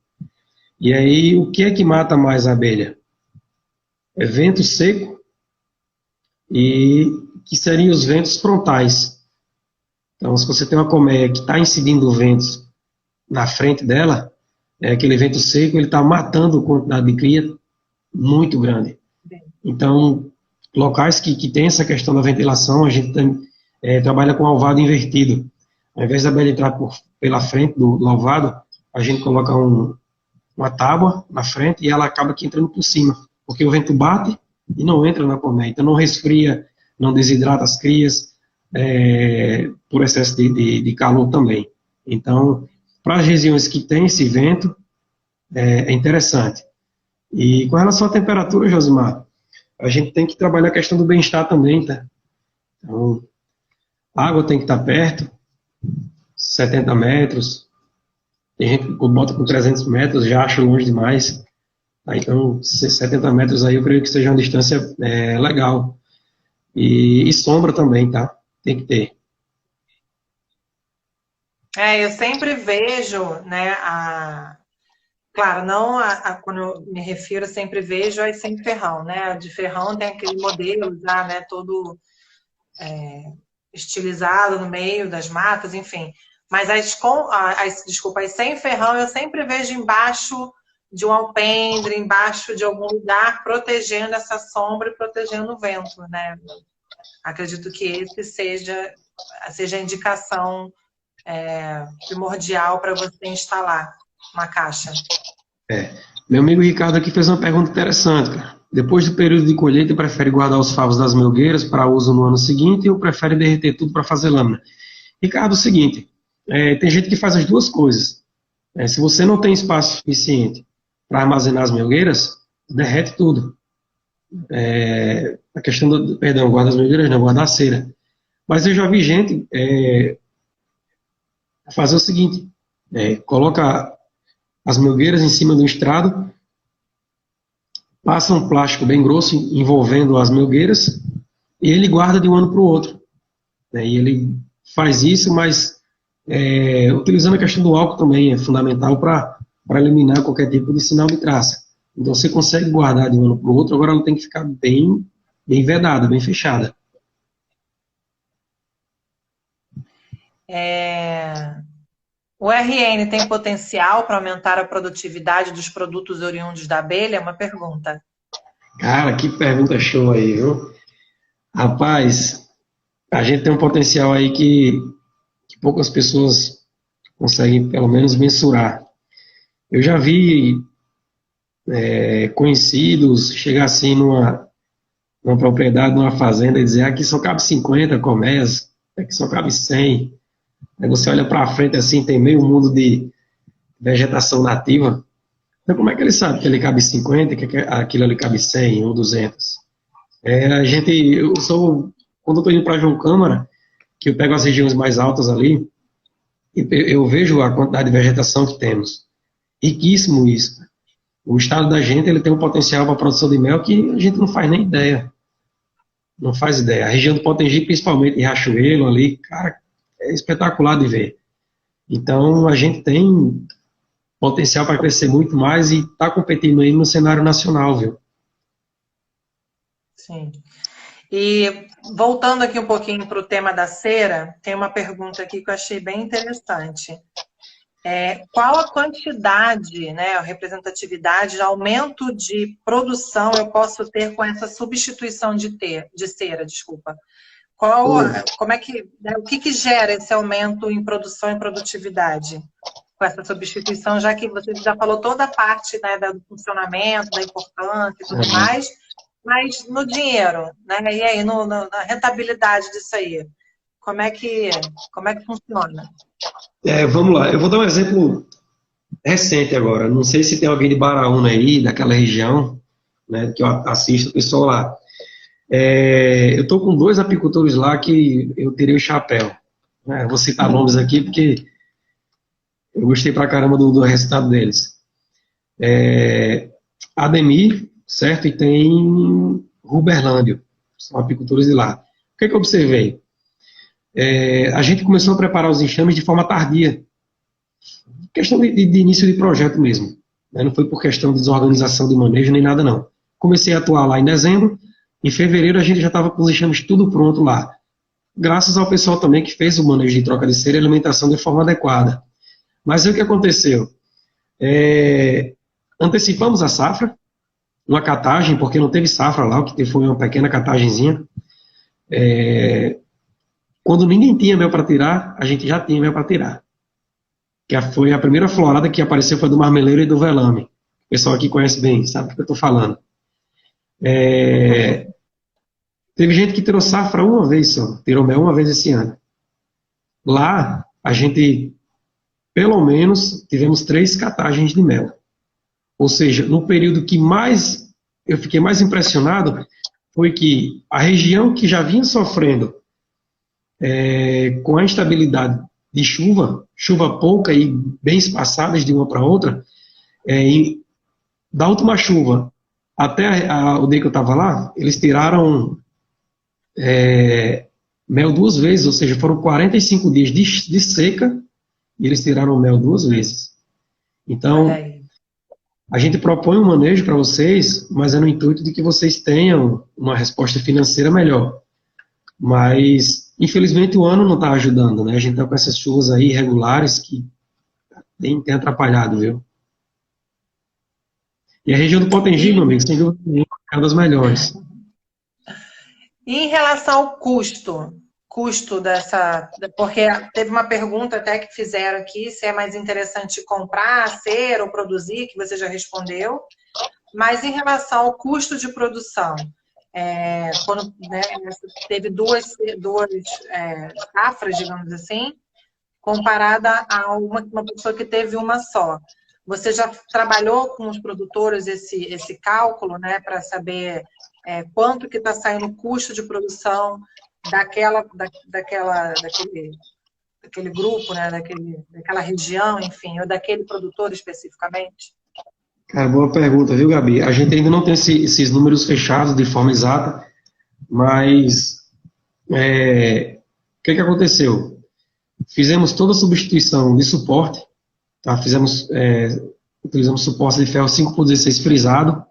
E aí, o que é que mata mais a abelha? É vento seco e que seriam os ventos frontais. Então, se você tem uma colmeia que está incidindo ventos na frente dela, aquele vento seco, ele está matando quantidade de cria muito grande. Então, locais que tem essa questão da ventilação, a gente trabalha com alvado invertido. Ao invés da abelha entrar pela frente do alvado, a gente coloca uma tábua na frente e ela acaba aqui entrando por cima, porque o vento bate e não entra na colmeia. Então não resfria, não desidrata as crias, por excesso de calor também. Então, para as regiões que tem esse vento, é interessante. E com relação à temperatura, Josimar, a gente tem que trabalhar a questão do bem-estar também, tá? Então, a água tem que estar perto, 70 metros, tem gente que bota com 300 metros, já acha longe demais. Tá? Então, 70 metros aí eu creio que seja uma distância legal. E sombra também, tá? Tem que ter.
Eu sempre vejo, né, claro, não quando eu me refiro, eu sempre vejo as sem ferrão, né? A de ferrão tem aquele modelo já, né, todo estilizado no meio das matas, enfim. Mas as sem ferrão eu sempre vejo embaixo de um alpendre, embaixo de algum lugar, protegendo essa sombra e protegendo o vento, né? Acredito que esse seja a indicação primordial para você instalar uma caixa.
Meu amigo Ricardo aqui fez uma pergunta interessante, cara. Depois do período de colheita, prefere guardar os favos das melgueiras para uso no ano seguinte ou prefere derreter tudo para fazer lâmina? Ricardo, é o seguinte, tem gente que faz as duas coisas. Se você não tem espaço suficiente para armazenar as melgueiras, derrete tudo. A questão guarda as melgueiras não, guarda a cera. Mas eu já vi gente fazer o seguinte, Coloca as melgueiras em cima do estrado, passa um plástico bem grosso envolvendo as melgueiras e ele guarda de um ano para o outro. E ele faz isso, mas utilizando a questão do álcool também é fundamental para eliminar qualquer tipo de sinal de traça. Então você consegue guardar de um ano para o outro, agora ela tem que ficar bem vedada, bem fechada.
O RN tem potencial para aumentar a produtividade dos produtos oriundos da abelha? É uma pergunta.
Cara, que pergunta show aí, viu? Rapaz, a gente tem um potencial aí que poucas pessoas conseguem, pelo menos, mensurar. Eu já vi conhecidos chegar assim numa propriedade, numa fazenda, e dizer aqui só cabe 50 colmeias, aqui só cabe 100. Aí você olha para frente assim, tem meio mundo de vegetação nativa. Então, como é que ele sabe que ele cabe 50 e que aquilo ali cabe 100 ou 200? Quando eu estou indo para João Câmara, que eu pego as regiões mais altas ali, eu vejo a quantidade de vegetação que temos. Riquíssimo isso. O estado da gente ele tem um potencial para a produção de mel que a gente não faz nem ideia. Não faz ideia. A região do Potengi, principalmente em Riachuelo ali, cara, é espetacular de ver. Então, a gente tem potencial para crescer muito mais e está competindo aí no cenário nacional, viu?
Sim. E voltando aqui um pouquinho para o tema da cera, tem uma pergunta aqui que eu achei bem interessante. Qual a quantidade, a representatividade, aumento de produção eu posso ter com essa substituição de cera, desculpa? O que gera esse aumento em produção e produtividade com essa substituição, já que você já falou toda a parte do funcionamento, da importância e tudo mais, mas no dinheiro, e aí na rentabilidade disso aí, como é que funciona?
Vamos lá, eu vou dar um exemplo recente agora. Não sei se tem alguém de Baraúna aí, daquela região, que eu assisto o pessoal lá. Eu estou com 2 apicultores lá que eu tirei o chapéu. Vou citar nomes aqui porque eu gostei pra caramba do resultado deles. Ademir, certo? E tem Ruberlândio, são apicultores de lá. O que eu observei? A gente começou a preparar os enxames de forma tardia. Questão de início de projeto mesmo. Não foi por questão de desorganização de manejo nem nada, não. Comecei a atuar lá em dezembro. Em fevereiro a gente já estava com os enxames tudo pronto lá. Graças ao pessoal também que fez o manejo de troca de cera e alimentação de forma adequada. Mas aí o que aconteceu? Antecipamos a safra, uma catagem, porque não teve safra lá, o que teve foi uma pequena catagenzinha. Quando ninguém tinha mel para tirar, a gente já tinha mel para tirar. Que foi a primeira florada que apareceu foi do marmeleiro e do velame. O pessoal aqui conhece bem, sabe o que eu estou falando. Teve gente que tirou safra uma vez só, tirou mel uma vez esse ano. Lá, a gente, pelo menos, tivemos 3 catagens de mel. Ou seja, no período que eu fiquei mais impressionado foi que a região que já vinha sofrendo com a instabilidade de chuva pouca e bem espaçadas de uma para outra, da última chuva até o dia que eu estava lá, eles tiraram mel 2 vezes, ou seja, foram 45 dias de seca e eles tiraram mel 2 vezes. Então, a gente propõe um manejo para vocês, mas é no intuito de que vocês tenham uma resposta financeira melhor. Mas, infelizmente, o ano não está ajudando, né? A gente está com essas chuvas aí irregulares que tem atrapalhado, viu? E a região do Potengi, meu amigo, sem dúvida nenhuma, é uma das melhores.
E em relação ao custo dessa... Porque teve uma pergunta até que fizeram aqui, se é mais interessante comprar, ser ou produzir, que você já respondeu. Mas em relação ao custo de produção, quando teve duas safras, digamos assim, comparada a uma pessoa que teve uma só. Você já trabalhou com os produtores esse cálculo, para saber quanto que está saindo o custo de produção daquele daquele grupo, né, daquela região, enfim, ou daquele produtor especificamente?
Cara, boa pergunta, viu, Gabi? A gente ainda não tem esses números fechados de forma exata, mas o que aconteceu? Fizemos toda a substituição de suporte, tá? Utilizamos suporte de ferro 5x16 frisado,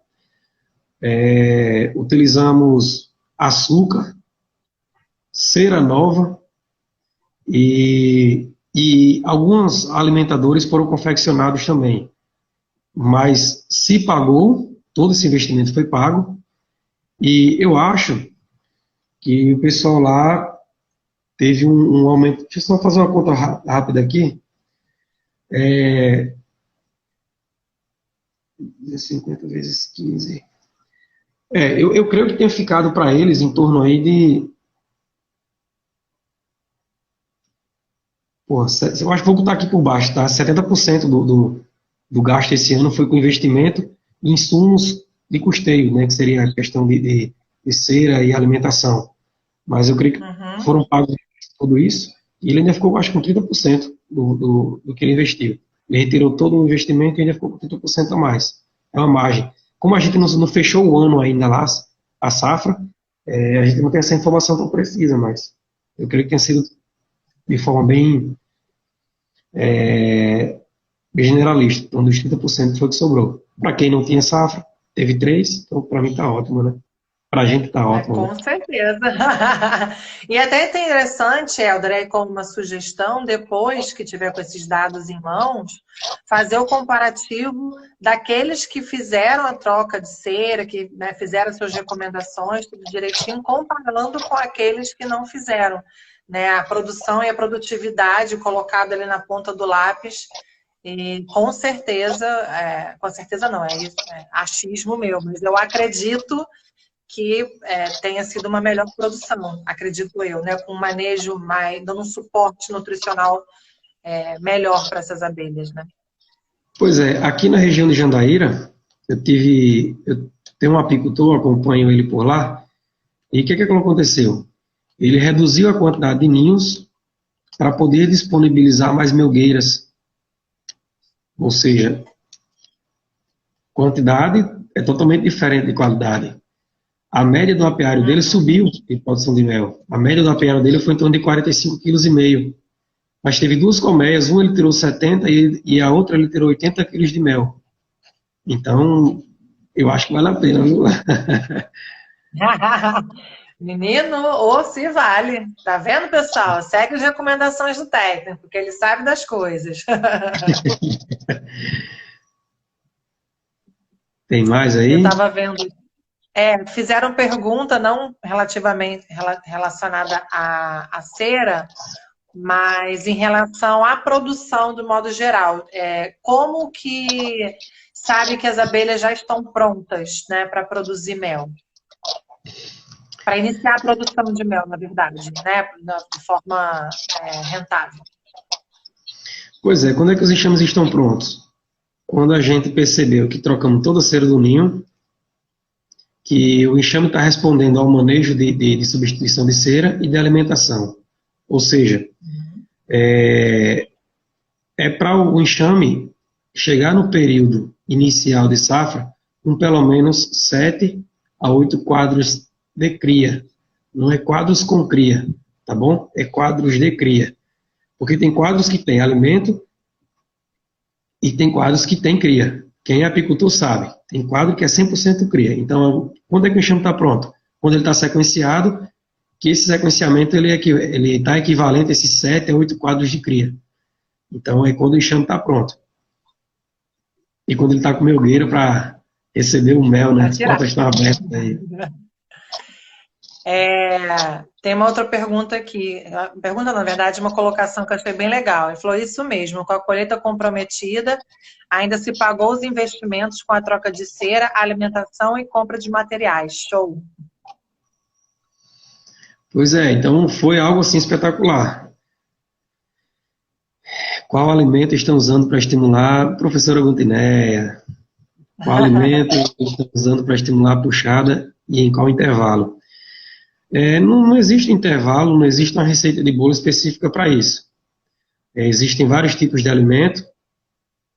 utilizamos açúcar, cera nova e alguns alimentadores foram confeccionados também. Mas se pagou, todo esse investimento foi pago, e eu acho que o pessoal lá teve um aumento. Deixa eu só fazer uma conta rápida aqui. 50 vezes 15. Eu creio que tenha ficado para eles em torno aí de. Pô, eu acho que vou botar aqui por baixo, tá? 70% do gasto esse ano foi com investimento em insumos de custeio, né? Que seria a questão de cera e alimentação. Mas eu creio que foram pagos tudo isso, e ele ainda ficou, acho, com 30% do que ele investiu. Ele retirou todo o investimento e ainda ficou com 30% a mais. É uma margem. Como a gente não fechou o ano ainda lá, a safra, a gente não tem essa informação tão precisa, mas eu creio que tenha sido de forma bem generalista. Então, dos 30% foi o que sobrou. Para quem não tinha safra, teve 3%, então para mim está ótimo, né? Para a gente está ótimo.
Com certeza. E até é interessante, Helder, aí como uma sugestão, depois que tiver com esses dados em mãos, fazer o comparativo daqueles que fizeram a troca de cera, que, né, fizeram suas recomendações, tudo direitinho, comparando com aqueles que não fizeram. Né? A produção e a produtividade colocada ali na ponta do lápis. E com certeza não, é isso, achismo meu, mas eu acredito que tenha sido uma melhor produção, acredito eu, né? Com um manejo mais, dando um suporte nutricional melhor para essas abelhas, né?
Pois é, aqui na região de Jandaíra, eu tenho um apicultor, acompanho ele por lá, e o que aconteceu? Ele reduziu a quantidade de ninhos para poder disponibilizar mais melgueiras, ou seja, quantidade é totalmente diferente de qualidade. A média do apiário dele subiu em produção de mel. A média do apiário dele foi em torno de 45,5 kg. Mas teve 2 colmeias, uma ele tirou 70 e a outra ele tirou 80 kg de mel. Então, eu acho que vale a pena, viu?
Menino, ou se vale. Tá vendo, pessoal? Segue as recomendações do técnico, porque ele sabe das coisas.
Tem mais aí?
Eu estava vendo. Fizeram pergunta não relativamente relacionada à cera, mas em relação à produção do modo geral. Como que sabe que as abelhas já estão prontas, né, para produzir mel? Para iniciar a produção de mel, na verdade, né, de forma rentável.
Pois é, quando é que os enxames estão prontos? Quando a gente percebeu que trocamos toda a cera do ninho, que o enxame está respondendo ao manejo de substituição de cera e de alimentação. Ou seja, para o enxame chegar no período inicial de safra com pelo menos 7 a 8 quadros de cria. Não é quadros com cria, tá bom? É quadros de cria. Porque tem quadros que tem alimento e tem quadros que tem cria. Quem é apicultor sabe. Tem quadro que é 100% cria. Então, quando é que o enxame está pronto? Quando ele está sequenciado, que esse sequenciamento ele está equivalente a esses 7 a 8 quadros de cria. Então, é quando o enxame está pronto. E quando ele está com melgueira para receber o mel, né? As portas estão abertas aí.
Tem uma outra pergunta aqui. Pergunta, na verdade, uma colocação que eu achei bem legal. Ele falou isso mesmo, com a colheita comprometida, ainda se pagou os investimentos com a troca de cera, alimentação e compra de materiais. Show!
Pois é, então foi algo assim espetacular. Qual alimento estão usando para estimular, professora Gontinéia? Qual alimento estão usando para estimular a puxada e em qual intervalo? Não existe intervalo, não existe uma receita de bolo específica para isso. Existem vários tipos de alimento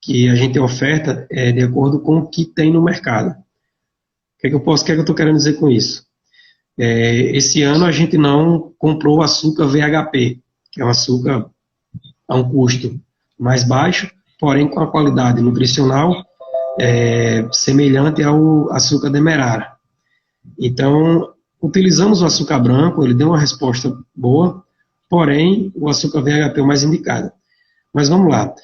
que a gente oferta de acordo com o que tem no mercado. O que é que eu estou querendo dizer com isso? Esse ano a gente não comprou o açúcar VHP, que é um açúcar a um custo mais baixo, porém com a qualidade nutricional semelhante ao açúcar demerara. Então, utilizamos o açúcar branco, ele deu uma resposta boa, porém o açúcar VHP é o mais indicado. Mas vamos lá.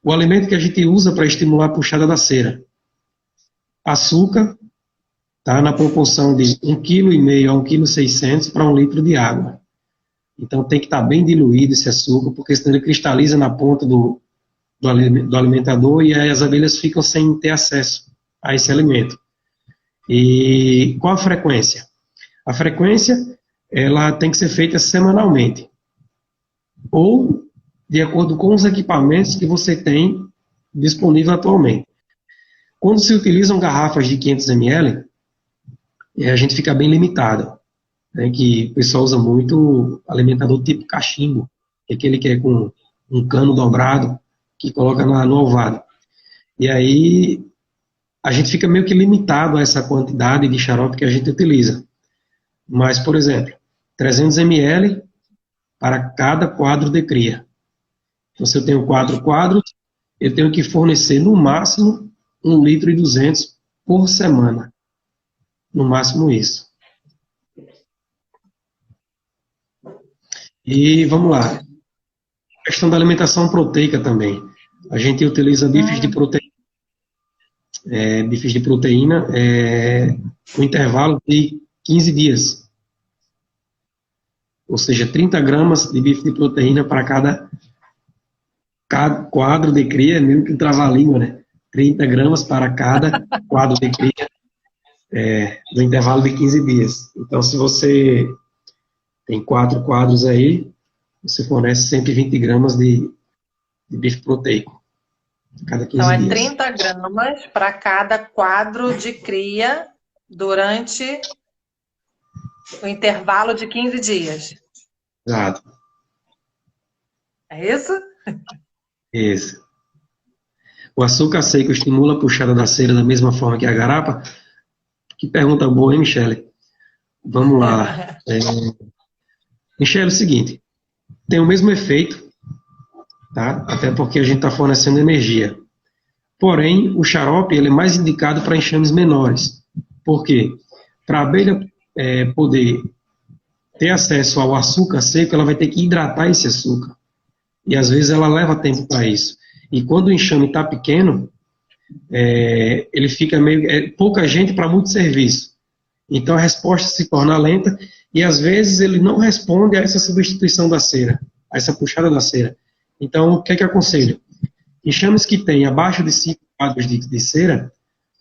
O alimento que a gente usa para estimular a puxada da cera. Açúcar, tá, na proporção de 1,5 kg a 1,6 kg para 1 litro de água. Então tem que estar bem diluído esse açúcar, porque senão ele cristaliza na ponta do alimentador e aí as abelhas ficam sem ter acesso a esse alimento. E qual a frequência? A frequência, ela tem que ser feita semanalmente. Ou de acordo com os equipamentos que você tem disponível atualmente. Quando se utilizam garrafas de 500 ml, a gente fica bem limitado, né, que o pessoal usa muito alimentador tipo cachimbo, que é aquele que é com um cano dobrado, que coloca no ovado. E aí a gente fica meio que limitado a essa quantidade de xarope que a gente utiliza. Mas, por exemplo, 300 ml para cada quadro de cria. Então, se eu tenho 4 quadros, eu tenho que fornecer no máximo 1,2 litro por semana. No máximo isso. E vamos lá. A questão da alimentação proteica também. A gente utiliza bifes de proteína. Bifes de proteína com intervalo de 15 dias. Ou seja, 30 gramas de bife de proteína para cada quadro de cria, mesmo que travar a língua, né? 30 gramas para cada quadro de cria, no intervalo de 15 dias. Então, se você tem 4 quadros aí, você fornece 120 gramas de bife proteico a cada 15 dias.
Então, 30 gramas para cada quadro de cria durante o intervalo de 15 dias.
Exato.
É isso?
Isso. O açúcar seco estimula a puxada da cera da mesma forma que a garapa? Que pergunta boa, hein, Michele? Vamos lá. Michele, é o seguinte, tem o mesmo efeito, tá? Até porque a gente está fornecendo energia. Porém, o xarope ele é mais indicado para enxames menores. Por quê? Para a abelha poder ter acesso ao açúcar seco, ela vai ter que hidratar esse açúcar. E às vezes ela leva tempo para isso. E quando o enxame está pequeno, ele fica pouca gente para muito serviço. Então a resposta se torna lenta e às vezes ele não responde a essa substituição da cera, a essa puxada da cera. Então o que é que eu aconselho? Enxames que tem abaixo de 5 quadros de cera,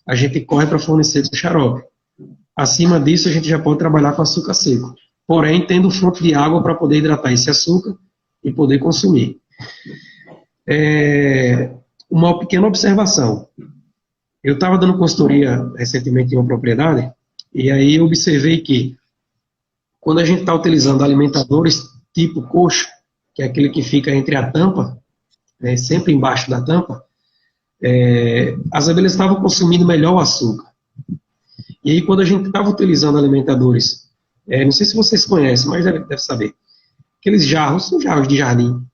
a gente corre para fornecer o xarope. Acima disso a gente já pode trabalhar com açúcar seco. Porém, tendo fonte de água para poder hidratar esse açúcar e poder consumir. Uma pequena observação. Eu estava dando consultoria recentemente em uma propriedade e aí eu observei que quando a gente está utilizando alimentadores tipo coxo, que é aquele que fica entre a tampa, sempre embaixo da tampa, as abelhas estavam consumindo melhor o açúcar. E aí quando a gente estava utilizando alimentadores, não sei se vocês conhecem, mas deve saber, aqueles jarros, são jarros de jardim,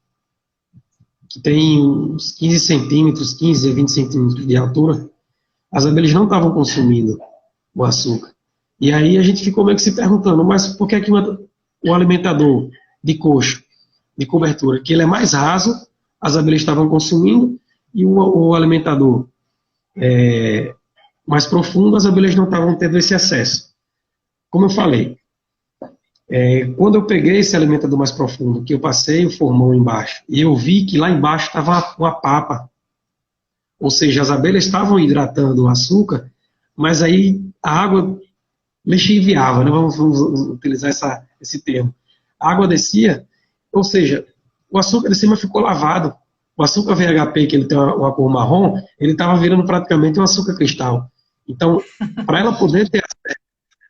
que tem uns 15 centímetros, 15 a 20 centímetros de altura, as abelhas não estavam consumindo o açúcar. E aí a gente ficou meio que se perguntando, mas por que que o alimentador de coxo, de cobertura, que ele é mais raso, as abelhas estavam consumindo, e o alimentador mais profundo, as abelhas não estavam tendo esse acesso. Como eu falei, quando eu peguei esse alimentador mais profundo, que eu passei o formão embaixo, e eu vi que lá embaixo estava uma papa, ou seja, as abelhas estavam hidratando o açúcar, mas aí a água lixiviava, né? Vamos utilizar esse termo. A água descia, ou seja, o açúcar de cima ficou lavado. O açúcar VHP, que ele tem uma cor marrom, ele estava virando praticamente um açúcar cristal. Então, para ela poder ter acesso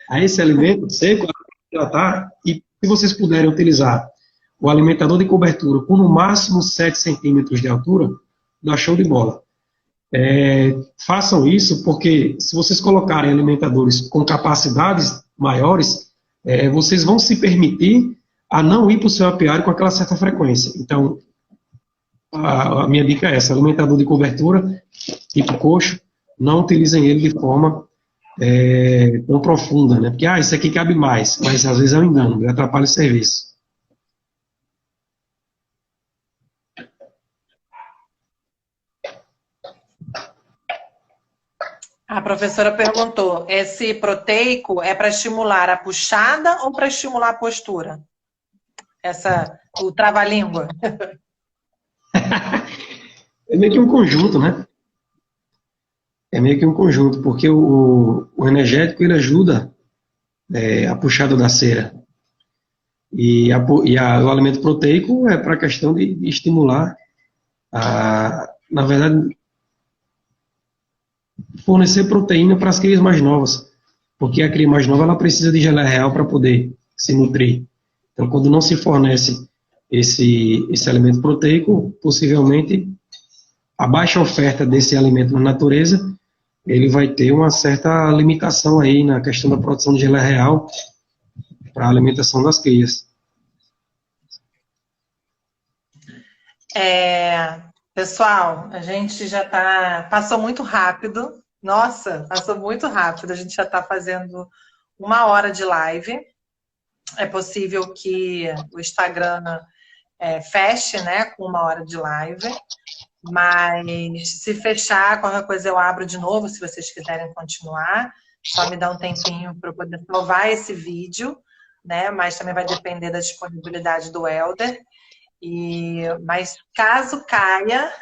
a esse alimento seco, ela tem que hidratar, e se vocês puderem utilizar o alimentador de cobertura com no máximo 7 centímetros de altura, dá show de bola. Façam isso, porque se vocês colocarem alimentadores com capacidades maiores, vocês vão se permitir a não ir para o seu apiário com aquela certa frequência. Então, a minha dica é essa: alimentador de cobertura, tipo coxo, não utilizem ele de forma tão profunda, né? Porque, isso aqui cabe mais, mas às vezes é um engano, ele atrapalha o serviço.
A professora perguntou, esse proteico é para estimular a puxada ou para estimular a postura? O trava-língua.
É meio que um conjunto, né? É meio que um conjunto, porque o energético ele ajuda a puxada da cera. E o alimento proteico é para a questão de estimular, na verdade, fornecer proteína para as crias mais novas. Porque a cria mais nova ela precisa de geleia real para poder se nutrir. Então, quando não se fornece esse alimento proteico, possivelmente a baixa oferta desse alimento na natureza, ele vai ter uma certa limitação aí na questão da produção de geleia real para a alimentação das crias.
Pessoal, a gente já passou muito rápido. Nossa, passou muito rápido. A gente já está fazendo 1 hora de live. É possível que o Instagram feche, né, com 1 hora de live. Mas se fechar, qualquer coisa eu abro de novo, se vocês quiserem continuar. Só me dá um tempinho para eu poder salvar esse vídeo, né? Mas também vai depender da disponibilidade do Helder. Mas caso caia,